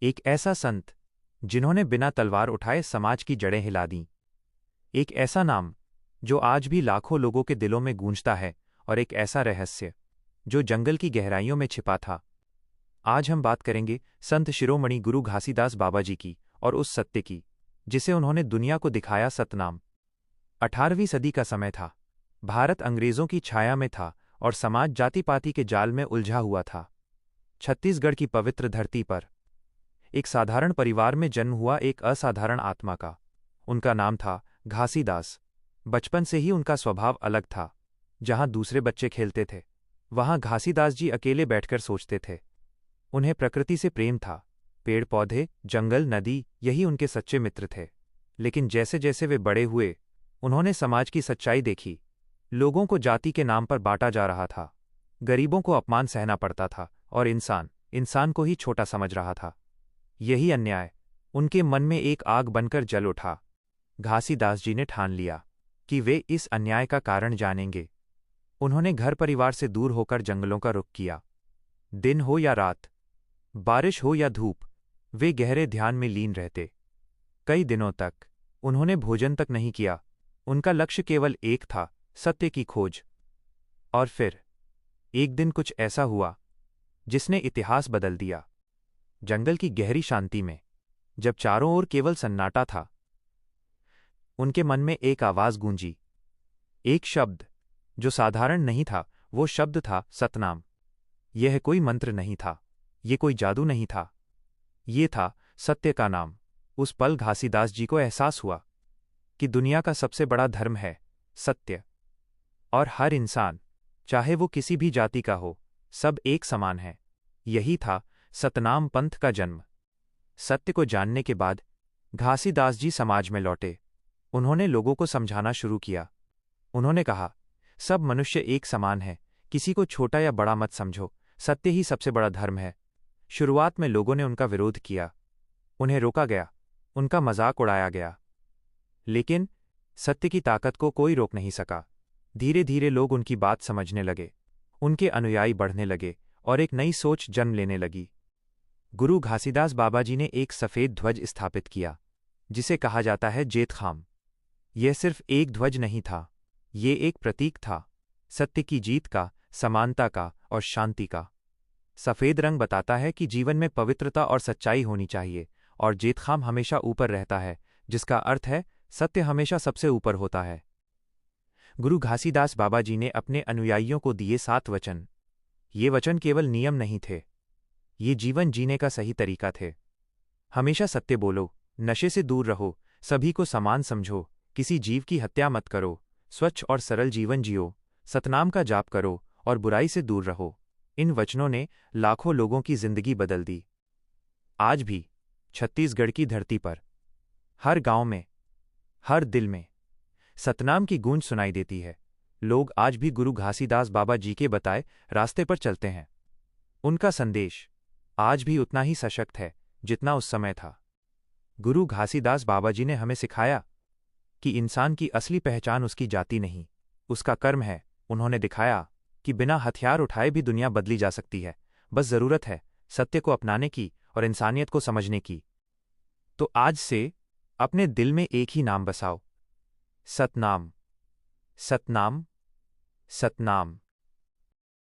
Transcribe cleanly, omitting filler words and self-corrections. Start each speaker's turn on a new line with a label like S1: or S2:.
S1: एक ऐसा संत जिन्होंने बिना तलवार उठाए समाज की जड़ें हिला दीं। एक ऐसा नाम जो आज भी लाखों लोगों के दिलों में गूंजता है, और एक ऐसा रहस्य जो जंगल की गहराइयों में छिपा था। आज हम बात करेंगे संत शिरोमणि गुरु घासीदास बाबा जी की, और उस सत्य की जिसे उन्होंने दुनिया को दिखाया। सतनाम। 18वीं सदी का समय था। भारत अंग्रेजों की छाया में था और समाज जाति पाति के जाल में उलझा हुआ था। छत्तीसगढ़ की पवित्र धरती पर एक साधारण परिवार में जन्म हुआ एक असाधारण आत्मा का। उनका नाम था घासीदास। बचपन से ही उनका स्वभाव अलग था। जहां दूसरे बच्चे खेलते थे, वहां घासीदास जी अकेले बैठकर सोचते थे। उन्हें प्रकृति से प्रेम था। पेड़ पौधे, जंगल, नदी, यही उनके सच्चे मित्र थे। लेकिन जैसे जैसे वे बड़े हुए, उन्होंने समाज की सच्चाई देखी। लोगों को जाति के नाम पर बांटा जा रहा था, गरीबों को अपमान सहना पड़ता था, और इंसान को ही छोटा समझ रहा था। यही अन्याय उनके मन में एक आग बनकर जल उठा। घासीदास जी ने ठान लिया कि वे इस अन्याय का कारण जानेंगे। उन्होंने घर परिवार से दूर होकर जंगलों का रुख किया। दिन हो या रात, बारिश हो या धूप, वे गहरे ध्यान में लीन रहते। कई दिनों तक उन्होंने भोजन तक नहीं किया। उनका लक्ष्य केवल एक था, सत्य की खोज। और फिर एक दिन कुछ ऐसा हुआ जिसने इतिहास बदल दिया। जंगल की गहरी शांति में, जब चारों ओर केवल सन्नाटा था, उनके मन में एक आवाज गूंजी। एक शब्द जो साधारण नहीं था। वो शब्द था सतनाम। यह कोई मंत्र नहीं था, ये कोई जादू नहीं था, ये था सत्य का नाम। उस पल घासीदास जी को एहसास हुआ कि दुनिया का सबसे बड़ा धर्म है सत्य, और हर इंसान, चाहे वो किसी भी जाति का हो, सब एक समान है। यही था सतनाम पंथ का जन्म। सत्य को जानने के बाद घासीदास जी समाज में लौटे। उन्होंने लोगों को समझाना शुरू किया। उन्होंने कहा, सब मनुष्य एक समान है, किसी को छोटा या बड़ा मत समझो, सत्य ही सबसे बड़ा धर्म है। शुरुआत में लोगों ने उनका विरोध किया, उन्हें रोका गया, उनका मजाक उड़ाया गया। लेकिन सत्य की ताकत को कोई रोक नहीं सका। धीरे धीरे लोग उनकी बात समझने लगे, उनके अनुयायी बढ़ने लगे, और एक नई सोच जन्म लेने लगी। गुरु घासीदास बाबा जी ने एक सफेद ध्वज स्थापित किया, जिसे कहा जाता है जेतखाम। यह सिर्फ एक ध्वज नहीं था, ये एक प्रतीक था, सत्य की जीत का, समानता का और शांति का। सफेद रंग बताता है कि जीवन में पवित्रता और सच्चाई होनी चाहिए, और जेतखाम हमेशा ऊपर रहता है, जिसका अर्थ है सत्य हमेशा सबसे ऊपर होता है। गुरु घासीदास बाबा जी ने अपने अनुयायियों को दिए 7 वचन। ये वचन केवल नियम नहीं थे, ये जीवन जीने का सही तरीका थे। हमेशा सत्य बोलो, नशे से दूर रहो, सभी को समान समझो, किसी जीव की हत्या मत करो, स्वच्छ और सरल जीवन जियो, सतनाम का जाप करो और बुराई से दूर रहो। इन वचनों ने लाखों लोगों की जिंदगी बदल दी। आज भी छत्तीसगढ़ की धरती पर हर गांव में, हर दिल में सतनाम की गूंज सुनाई देती है। लोग आज भी गुरु घासीदास बाबा जी के बताए रास्ते पर चलते हैं। उनका संदेश आज भी उतना ही सशक्त है जितना उस समय था। गुरु घासीदास बाबा जी ने हमें सिखाया कि इंसान की असली पहचान उसकी जाति नहीं, उसका कर्म है। उन्होंने दिखाया कि बिना हथियार उठाए भी दुनिया बदली जा सकती है। बस जरूरत है सत्य को अपनाने की और इंसानियत को समझने की। तो आज से अपने दिल में एक ही नाम बसाओ, सतनाम, सतनाम, सतनाम।